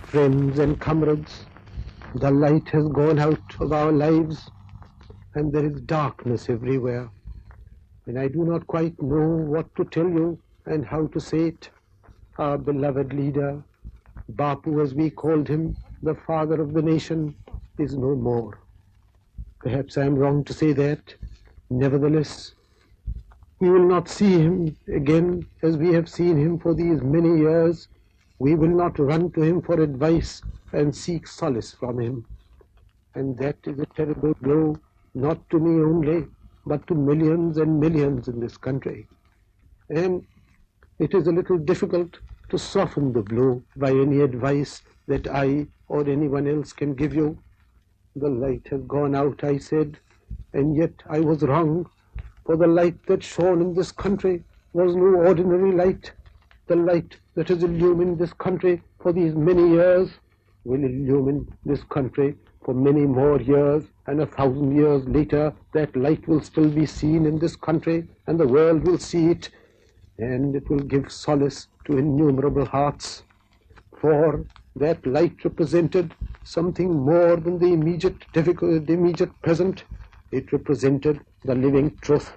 friends and comrades, the light has gone out of our lives and there is darkness everywhere. And I do not quite know what to tell you and how to say it. Our beloved leader, Bapu as we called him, the father of the nation, is no more. Perhaps I am wrong to say that. Nevertheless, we will not see him again as we have seen him for these many years. We will not run to him for advice and seek solace from him. And that is a terrible blow, not to me only, but to millions and millions in this country. And it is a little difficult to soften the blow by any advice that I or anyone else can give you. The light has gone out, I said, and yet I was wrong, for the light that shone in this country was no ordinary light. The light that has illumined this country for these many years will illumine this country for many more years, and 1,000 years later that light will still be seen in this country, and the world will see it, and it will give solace to innumerable hearts. For that light represented something more than the immediate present. It represented the living truth,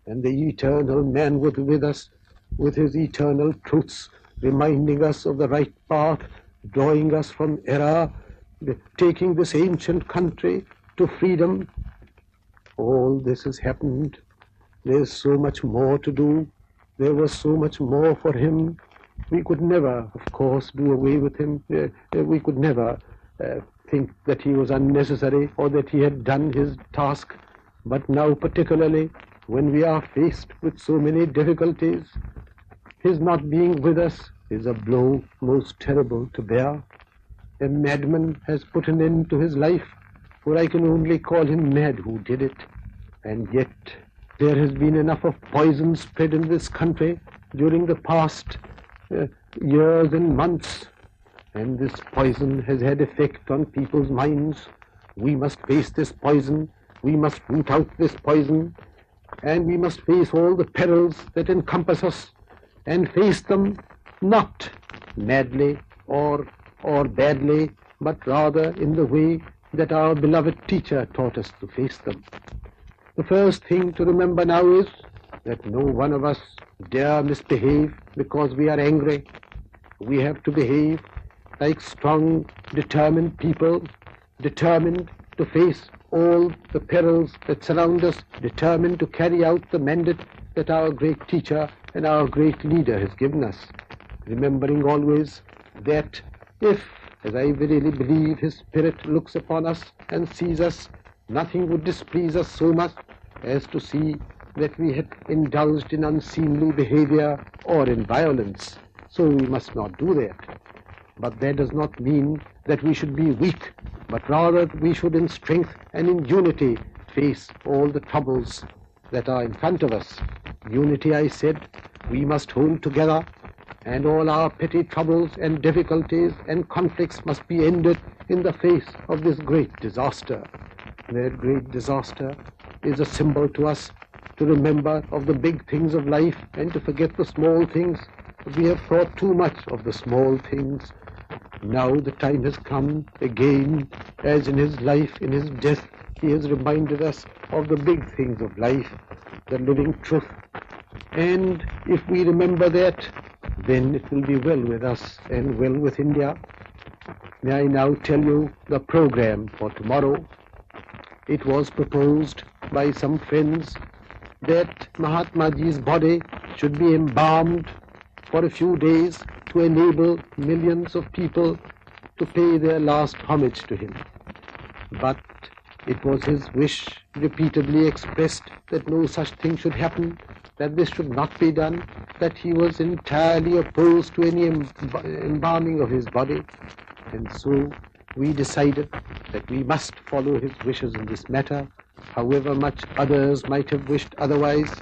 and the eternal man was with us with his eternal truths, reminding us of the right path, drawing us from error, taking this ancient country to freedom. All this has happened. There's so much more to do. There was so much more for him. We could never, of course, do away with him. We could never think that he was unnecessary or that he had done his task. But now particularly, when we are faced with so many difficulties, his not being with us is a blow most terrible to bear. A madman has put an end to his life, for I can only call him mad who did it. And yet there has been enough of poison spread in this country during the past years and months, and this poison has had effect on people's minds. We must face this poison, we must root out this poison, and we must face all the perils that encompass us, and face them not madly or badly, but rather in the way that our beloved teacher taught us to face them. The first thing to remember now is that no one of us dare misbehave because we are angry. We have to behave like strong, determined people, determined to face all the perils that surround us, determined to carry out the mandate that our great teacher and our great leader has given us, remembering always that if, as I verily believe, his spirit looks upon us and sees us, nothing would displease us so much as to see that we had indulged in unseemly behavior or in violence. So we must not do that. But that does not mean that we should be weak, but rather we should in strength and in unity face all the troubles that are in front of us. Unity, I said, we must hold together, and all our petty troubles and difficulties and conflicts must be ended in the face of this great disaster. That great disaster is a symbol to us to remember of the big things of life and to forget the small things. We have thought too much of the small things. Now the time has come again, as in his life, in his death, he has reminded us of the big things of life, the living truth. And if we remember that, then it will be well with us and well with India. May I now tell you the program for tomorrow? It was proposed by some friends that Mahatma Ji's body should be embalmed for a few days to enable millions of people to pay their last homage to him. But it was his wish, repeatedly expressed, that no such thing should happen, that this should not be done, that he was entirely opposed to any embalming of his body. And so we decided that we must follow his wishes in this matter, however much others might have wished otherwise.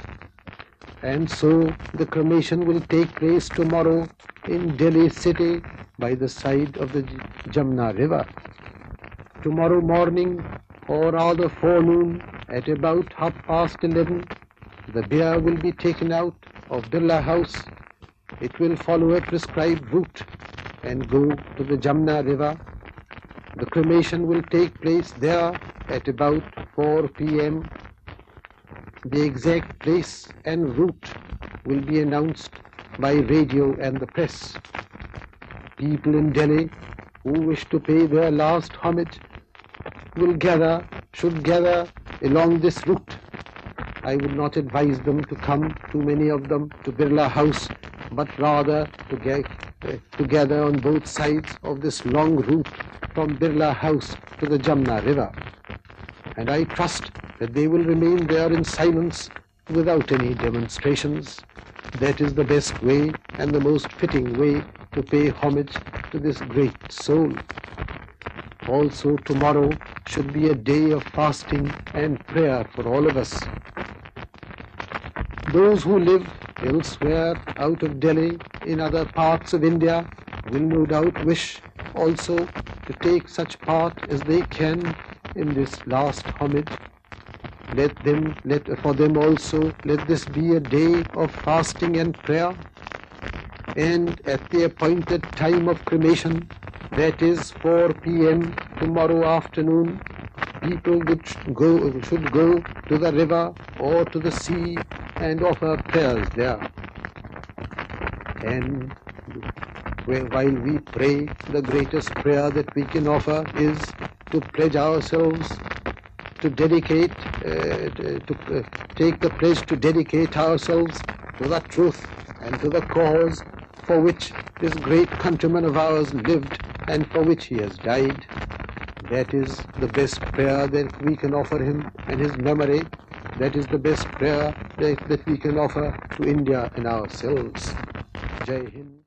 And so the cremation will take place tomorrow in Delhi city by the side of the Jamna river. Tomorrow morning, or rather forenoon, at about 11:30, the bier will be taken out of Birla House. It will follow a prescribed route, and go to the Jamna river. The cremation will take place there at about 4 p.m. The exact place and route will be announced by radio and the press. People in Delhi who wish to pay their last homage should gather along this route. I would not advise them to come, too many of them, to Birla House, but rather to gather on both sides of this long route from Birla House to the Jamna river. And I trust that they will remain there in silence without any demonstrations. That is the best way and the most fitting way to pay homage to this great soul. Also, tomorrow should be a day of fasting and prayer for all of us. Those who live elsewhere out of Delhi, in other parts of India, will no doubt wish also to take such part as they can in this last homage. For them also, let this be a day of fasting and prayer. And at the appointed time of cremation, that is 4 p.m. tomorrow afternoon, people should go to the river or to the sea and offer prayers there. And while we pray, the greatest prayer that we can offer is to pledge ourselves to dedicate, to take the pledge to dedicate ourselves to the truth and to the cause for which this great countryman of ours lived and for which he has died. That is the best prayer that we can offer him and his memory. That is the best prayer that we can offer to India and ourselves. Jai Hind.